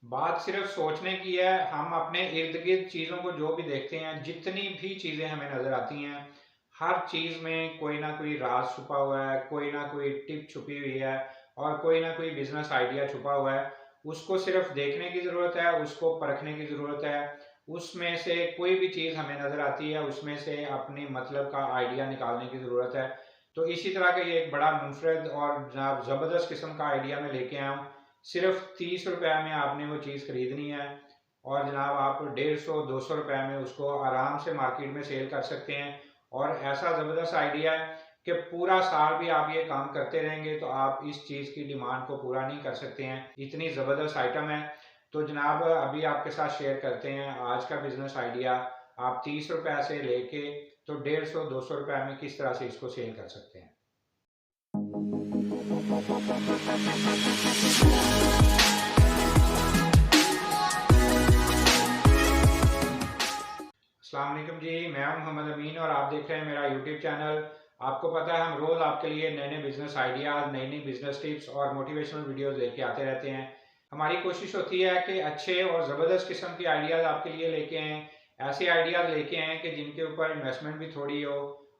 बात सिर्फ सोचने की है। हम अपने इर्द गिर्द चीज़ों को जो भी देखते हैं, जितनी भी चीज़ें हमें नज़र आती हैं, हर चीज़ में कोई ना कोई राज छुपा हुआ है, कोई ना कोई टिप छुपी हुई है और कोई ना कोई बिजनेस आइडिया छुपा हुआ है। उसको सिर्फ देखने की ज़रूरत है, उसको परखने की ज़रूरत है। उसमें से कोई भी चीज़ हमें नज़र आती है, उसमें से अपने मतलब का आइडिया निकालने की ज़रूरत है। तो इसी तरह का ये एक बड़ा मुनफरद और जनाब ज़बरदस्त किस्म का आइडिया मैं लेके आया हूँ। सिर्फ 30 रुपये में आपने वो चीज़ खरीदनी है और जनाब आप 150-200 रुपये में उसको आराम से मार्केट में सेल कर सकते हैं। और ऐसा ज़बरदस्त आइडिया है कि पूरा साल भी आप ये काम करते रहेंगे तो आप इस चीज़ की डिमांड को पूरा नहीं कर सकते हैं। इतनी ज़बरदस्त आइटम है। तो जनाब अभी आपके साथ शेयर करते हैं आज का बिजनेस आइडिया। आप 30 रुपये से लेके तो 150-200 रुपये में किस तरह से इसको सेल कर सकते हैं। अस्सलाम वालेकुम जी, मैं हूं मोहम्मद अमीन और आप देख रहे हैं मेरा यूट्यूब चैनल। आपको पता है हम रोज़ आपके लिए नए नए बिजनेस आइडियाज़, नई नई बिजनेस टिप्स और मोटिवेशनल वीडियोस लेके आते रहते हैं। हमारी कोशिश होती है कि अच्छे और ज़बरदस्त किस्म के आइडियाज़ आपके लिए लेके आएँ। ऐसे आइडियाज़ लेके आएँ कि जिनके ऊपर इन्वेस्टमेंट भी थोड़ी हो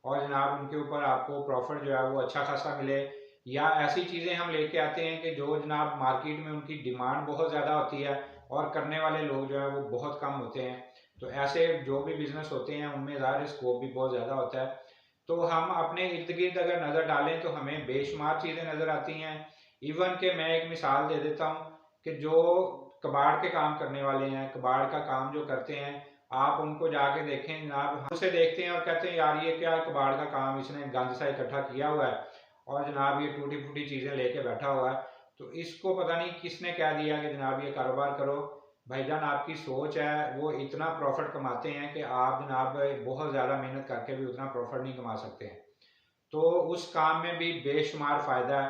और जनाब उनके ऊपर आपको प्रॉफिट जो है वो अच्छा खासा मिले। या ऐसी चीज़ें हम लेके आते हैं कि जो जनाब मार्केट में उनकी डिमांड बहुत ज़्यादा होती है और करने वाले लोग जो है वो बहुत कम होते हैं। तो ऐसे जो भी बिजनेस होते हैं उनमें ज़ाहिर स्कोप भी बहुत ज़्यादा होता है। तो हम अपने इर्द गिर्द अगर नज़र डालें तो हमें बेशुमार चीज़ें नज़र आती हैं। इवन के मैं एक मिसाल दे देता हूँ कि जो कबाड़ के काम करने वाले हैं, कबाड़ का काम जो करते हैं, आप उनको जाके देखें जनाब, हम उसे देखते हैं और कहते हैं यार ये क्या कबाड़ का काम, इसने गंद सा इकट्ठा किया हुआ है और जनाब ये टूटी फूटी चीज़ें लेके बैठा हुआ है। तो इसको पता नहीं किसने कह दिया कि जनाब ये कारोबार करो। भाईजान आपकी सोच है वो इतना प्रॉफिट कमाते हैं कि आप जनाब बहुत ज़्यादा मेहनत करके भी उतना प्रॉफिट नहीं कमा सकते हैं। तो उस काम में भी बेशुमार फ़ायदा है।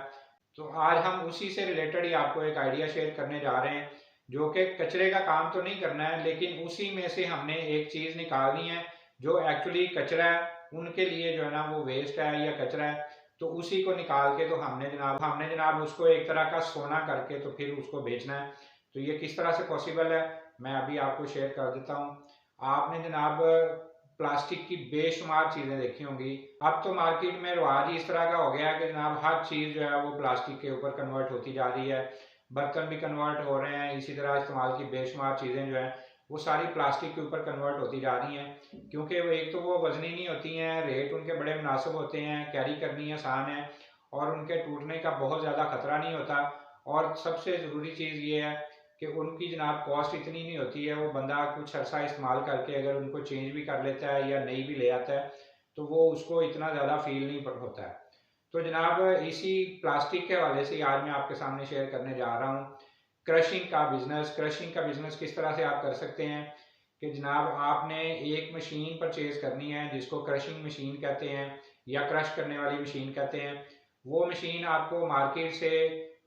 तो आज हम उसी से रिलेटेड ही आपको एक आइडिया शेयर करने जा रहे हैं, जो कि कचरे का काम तो नहीं करना है लेकिन उसी में से हमने एक चीज़ निकालनी है जो एक्चुअली कचरा है, उनके लिए जो है ना वो वेस्ट है या कचरा है। तो उसी को निकाल के तो हमने जनाब उसको एक तरह का सोना करके तो फिर उसको बेचना है। तो ये किस तरह से पॉसिबल है, मैं अभी आपको शेयर कर देता हूँ। आपने जनाब प्लास्टिक की बेशुमार चीज़ें देखी होंगी। अब तो मार्केट में रिवाज ही इस तरह का हो गया है कि जनाब हर चीज़ जो है वो प्लास्टिक के ऊपर कन्वर्ट होती जा रही है। बर्तन भी कन्वर्ट हो रहे हैं, इसी तरह इस्तेमाल की बेशुमार चीज़ें जो हैं वो सारी प्लास्टिक के ऊपर कन्वर्ट होती जा रही हैं। क्योंकि वो एक तो वो वज़नी नहीं होती हैं, रेट उनके बड़े मुनासिब होते हैं, कैरी करनी आसान है और उनके टूटने का बहुत ज़्यादा खतरा नहीं होता। और सबसे ज़रूरी चीज़ ये है कि उनकी जनाब कॉस्ट इतनी नहीं होती है। वो बंदा कुछ अरसा इस्तेमाल करके अगर उनको चेंज भी कर लेता है या नई भी ले आता है तो वो उसको इतना ज़्यादा फील नहीं होता है। तो जनाब इसी प्लास्टिक के हवाले से आज मैं आपके सामने शेयर करने जा रहा हूँ क्रशिंग का बिजनेस किस तरह से आप कर सकते हैं। कि जनाब आपने एक मशीन परचेज करनी है जिसको क्रशिंग मशीन कहते हैं या क्रश करने वाली मशीन कहते हैं। वो मशीन आपको मार्केट से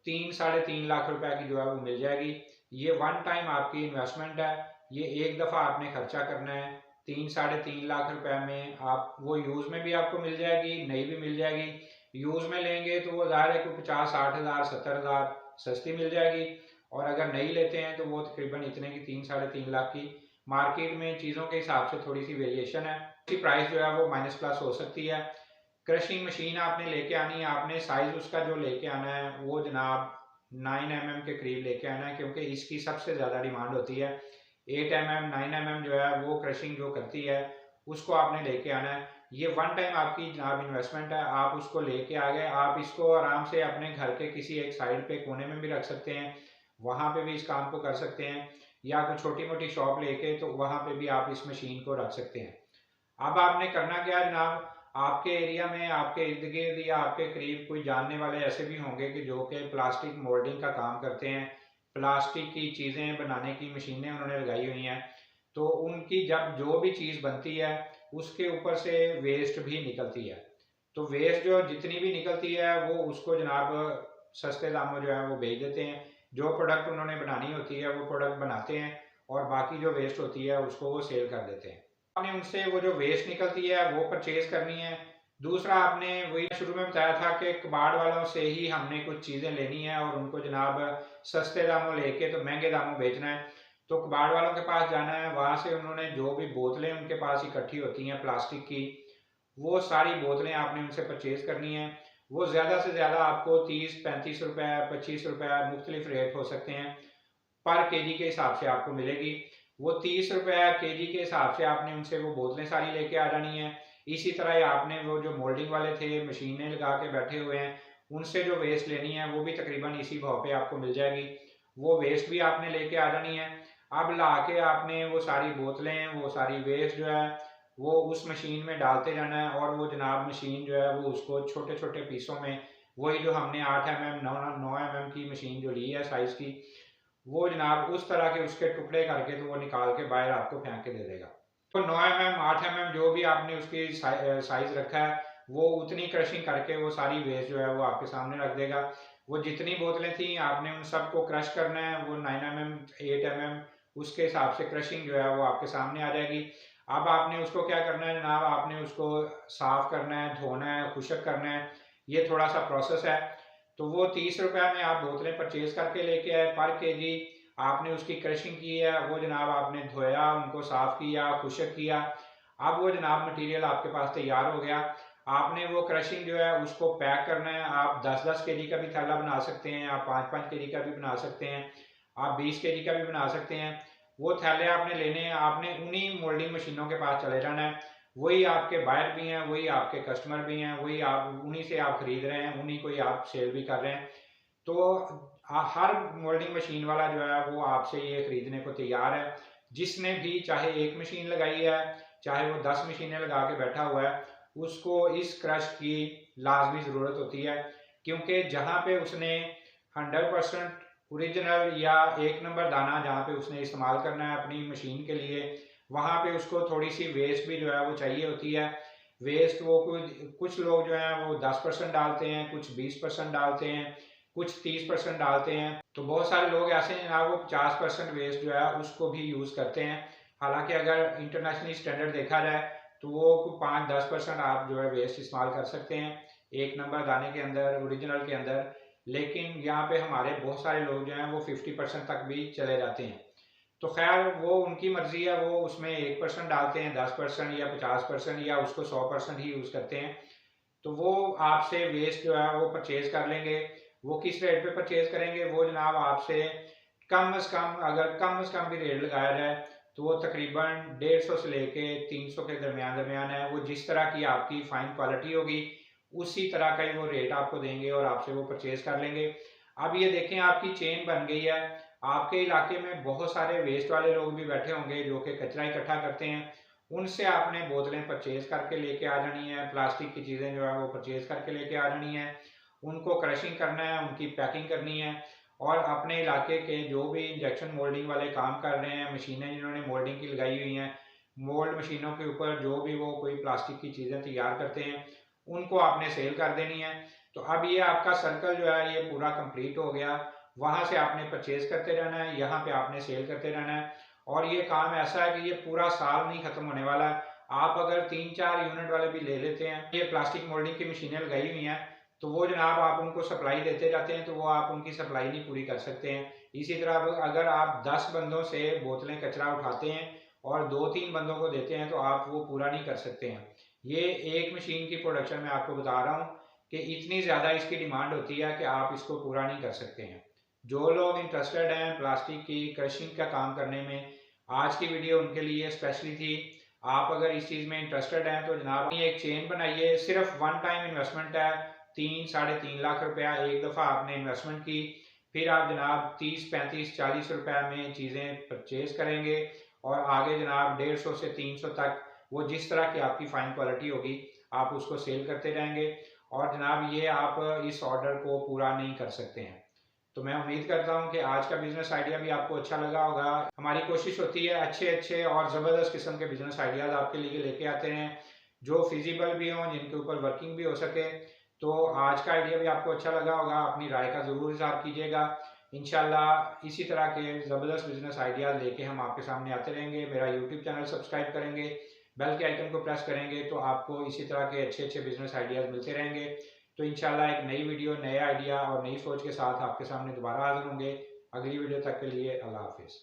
3-3.5 लाख रुपए की जो है वो मिल जाएगी। ये वन टाइम आपकी इन्वेस्टमेंट है। ये एक दफ़ा आपने खर्चा करना है। 3-3.5 लाख रुपए में आप वो यूज़ में भी आपको मिल जाएगी, नई भी मिल जाएगी। यूज़ में लेंगे तो वो ज़ाहिर है कि 50-60 हज़ार 70 हज़ार सस्ती मिल जाएगी और अगर नई लेते हैं तो वो तकरीबन इतने की 3-3.5 लाख की। मार्केट में चीज़ों के हिसाब से थोड़ी सी वेरिएशन है, उसकी प्राइस जो है वो माइनस प्लस हो सकती है। क्रशिंग मशीन आपने लेके आनी है, आपने साइज़ उसका जो लेके आना है वो जनाब 9 mm के करीब लेके आना है क्योंकि इसकी सबसे ज़्यादा डिमांड होती है। 8 mm 9 mm जो है वो क्रशिंग जो करती है उसको आपने लेके आना है। ये वन टाइम आपकी जनाब इन्वेस्टमेंट है। आप उसको लेके आ गए, आप इसको आराम से अपने घर के किसी एक साइड पे कोने में भी रख सकते हैं, वहाँ पे भी इस काम को कर सकते हैं। या कोई छोटी मोटी शॉप लेके तो वहाँ पे भी आप इस मशीन को रख सकते हैं। अब आपने करना क्या है जनाब, आपके एरिया में आपके इर्द गिर्द या आपके करीब कोई जानने वाले ऐसे भी होंगे कि जो कि प्लास्टिक मोल्डिंग का काम करते हैं, प्लास्टिक की चीज़ें बनाने की मशीनें उन्होंने लगाई हुई हैं। तो उनकी जब जो भी चीज़ बनती है उसके ऊपर से वेस्ट भी निकलती है। तो वेस्ट जो जितनी भी निकलती है वो उसको जनाब सस्ते दामों जो है वो बेच देते हैं। जो प्रोडक्ट उन्होंने बनानी होती है वो प्रोडक्ट बनाते हैं और बाकी जो वेस्ट होती है उसको वो सेल कर देते हैं। आपने उनसे वो जो वेस्ट निकलती है वो परचेज करनी है। दूसरा, आपने वही शुरू में बताया था कि कबाड़ वालों से ही हमने कुछ चीज़ें लेनी है और उनको जनाब सस्ते दामों लेके तो महंगे दामों बेचना है। तो कबाड़ वालों के पास जाना है, वहाँ से उन्होंने जो भी बोतलें उनके पास इकट्ठी होती हैं प्लास्टिक की, वो सारी बोतलें आपने उनसे परचेज़ करनी है। वो ज़्यादा से ज़्यादा आपको 30-35 रुपए, 25 रुपए मुख्तलिफ रेट हो सकते हैं, पर केजी के हिसाब से आपको मिलेगी। वो 30 रुपए केजी के हिसाब से आपने उनसे वो बोतलें सारी लेके आ जानी है। इसी तरह ही आपने वो जो मोल्डिंग वाले थे, मशीनें लगा के बैठे हुए हैं, उनसे जो वेस्ट लेनी है वो भी तकरीबन इसी भाव पे आपको मिल जाएगी। वो वेस्ट भी आपने लेके आ जानी है। अब ला के आपने वो सारी बोतलें, वो सारी वेस्ट जो है वो उस मशीन में डालते जाना है और वो जनाब मशीन जो है वो उसको छोटे-छोटे पीसों में, वही जो हमने 8 एमएम 9 एमएम की मशीन जो ली है साइज़ की, वो जनाब उस तरह के उसके टुकड़े करके तो वो निकाल के बाहर आपको फेंक के दे देगा। तो 9 एमएम 8 एमएम जो भी आपने उसकी साइज रखा है, वो उतनी क्रशिंग करके वो सारी वेस्ट जो है वो आपके सामने रख देगा। वो जितनी बोतलें थी आपने उन सबको क्रश करना है, वो 9 एमएम 8 एमएम उसके हिसाब से क्रशिंग जो है वो आपके सामने आ जाएगी। अब आपने उसको क्या करना है जनाब, आपने उसको साफ करना है, धोना है, खुशक करना है। ये थोड़ा सा प्रोसेस है। तो वो 30 रुपए में आप बोतलें परचेज करके लेके आए पर केजी। आपने उसकी क्रशिंग की है, वो जनाब आपने धोया, उनको साफ किया, खुशक किया। अब वो जनाब मटेरियल आपके पास तैयार हो गया। आपने वो क्रशिंग जो है उसको पैक करना है। आप 10-10 केजी का भी थैला बना सकते हैं, आप 5-5 केजी का भी बना सकते हैं, आप 20 केजी का भी बना सकते हैं। वो थैले आपने लेने हैं, आपने उन्हीं मोल्डिंग मशीनों के पास चले जाना है। वही आपके बायर भी हैं, वही आपके कस्टमर भी हैं, वही आप उन्हीं से आप खरीद रहे हैं, उन्हीं को ही आप सेल भी कर रहे हैं। तो हर मोल्डिंग मशीन वाला जो है वो आपसे ये खरीदने को तैयार है। जिसने भी चाहे एक मशीन लगाई है, चाहे वो 10 मशीनें लगा के बैठा हुआ है, उसको इस क्रश की लाजमी ज़रूरत होती है। क्योंकि जहाँ पे उसने 100% ओरिजिनल या एक नंबर दाना जहाँ पे उसने इस्तेमाल करना है अपनी मशीन के लिए, वहाँ पे उसको थोड़ी सी वेस्ट भी जो है वो चाहिए होती है। वेस्ट वो कुछ लोग जो हैं वो 10% डालते हैं, कुछ 20% डालते हैं, कुछ 30% डालते हैं। तो बहुत सारे लोग ऐसे हैं ना, वो 50% वेस्ट जो है उसको भी यूज़ करते हैं। हालांकि अगर इंटरनेशनली स्टैंडर्ड देखा जाए तो वो 5-10% आप जो है वेस्ट इस्तेमाल कर सकते हैं एक नंबर दाने के अंदर, ओरिजिनल के अंदर। लेकिन यहाँ पे हमारे बहुत सारे लोग जो हैं वो 50% तक भी चले जाते हैं। तो खैर वो उनकी मर्जी है, वो उसमें 1% डालते हैं, 10% या 50% या उसको 100% ही यूज़ करते हैं। तो वो आपसे वेस्ट जो है वो परचेज कर लेंगे। वो किस रेट पे परचेज करेंगे, वो जनाब आपसे कम से कम, अगर कम से कम भी रेट लगाया जाए तो वो तकरीबन 150 से लेके 300 के दरमियान दरमियान है। वो जिस तरह की आपकी फाइन क्वालिटी होगी उसी तरह का ही वो रेट आपको देंगे और आपसे वो परचेज कर लेंगे। अब ये देखें, आपकी चेन बन गई है। आपके इलाके में बहुत सारे वेस्ट वाले लोग भी बैठे होंगे जो कि कचरा इकट्ठा करते हैं। उनसे आपने बोतलें परचेज करके लेके आ जानी है, प्लास्टिक की चीज़ें जो है वो परचेज करके लेके आ जानी है। उनको क्रशिंग करना है, उनकी पैकिंग करनी है और अपने इलाके के जो भी इंजेक्शन मोल्डिंग वाले काम कर रहे हैं, मशीनें जिन्होंने मोल्डिंग की लगाई हुई हैं, मोल्ड मशीनों के ऊपर जो भी वो कोई प्लास्टिक की चीज़ें तैयार करते हैं, उनको आपने सेल कर देनी है। तो अब ये आपका सर्कल जो है ये पूरा कंप्लीट हो गया। वहाँ से आपने परचेज करते रहना है, यहाँ पे आपने सेल करते रहना है और ये काम ऐसा है कि ये पूरा साल नहीं खत्म होने वाला है। आप अगर 3-4 यूनिट वाले भी ले लेते हैं, ये प्लास्टिक मोल्डिंग की मशीनें लगाई हुई हैं, तो वो जनाब आप उनको सप्लाई देते जाते हैं तो वो आप उनकी सप्लाई नहीं पूरी कर सकते हैं। इसी तरह अगर आप 10 बंदों से बोतलें कचरा उठाते हैं और 2-3 बंदों को देते हैं तो आप वो पूरा नहीं कर सकते हैं। ये एक मशीन की प्रोडक्शन में आपको बता रहा हूँ कि इतनी ज़्यादा इसकी डिमांड होती है कि आप इसको पूरा नहीं कर सकते हैं। जो लोग इंटरेस्टेड हैं प्लास्टिक की क्रशिंग का काम करने में, आज की वीडियो उनके लिए स्पेशली थी। आप अगर इस चीज़ में इंटरेस्टेड हैं तो जनाब ये एक चेन बनाइए। सिर्फ वन टाइम इन्वेस्टमेंट है, 3-3.5 लाख रुपया एक दफ़ा आपने इन्वेस्टमेंट की, फिर आप जनाब 30-35-40 रुपए में चीज़ें परचेज करेंगे और आगे जनाब 150 से 300 तक वो जिस तरह की आपकी फाइन क्वालिटी होगी आप उसको सेल करते रहेंगे और जनाब ये आप इस ऑर्डर को पूरा नहीं कर सकते हैं। तो मैं उम्मीद करता हूँ कि आज का बिजनेस आइडिया भी आपको अच्छा लगा होगा। हमारी कोशिश होती है अच्छे अच्छे और ज़बरदस्त किस्म के बिजनेस आइडियाज़ आपके लिए लेके आते हैं जो फिजिबल भी हों, जिनके ऊपर वर्किंग भी हो सके। तो आज का आइडिया भी आपको अच्छा लगा होगा, अपनी राय का ज़रूर इज़हार कीजिएगा। इंशाल्लाह इसी तरह के ज़बरदस्त बिजनेस आइडियाज़ लेके हम आपके सामने आते रहेंगे। मेरा यूट्यूब चैनल सब्सक्राइब करेंगे, बेल के आइकन को प्रेस करेंगे तो आपको इसी तरह के अच्छे अच्छे बिजनेस आइडियाज़ मिलते रहेंगे। तो इंशाल्लाह एक नई वीडियो, नए आइडिया और नई सोच के साथ आपके सामने दोबारा हाजिर होंगे। अगली वीडियो तक के लिए अल्लाह हाफिज़।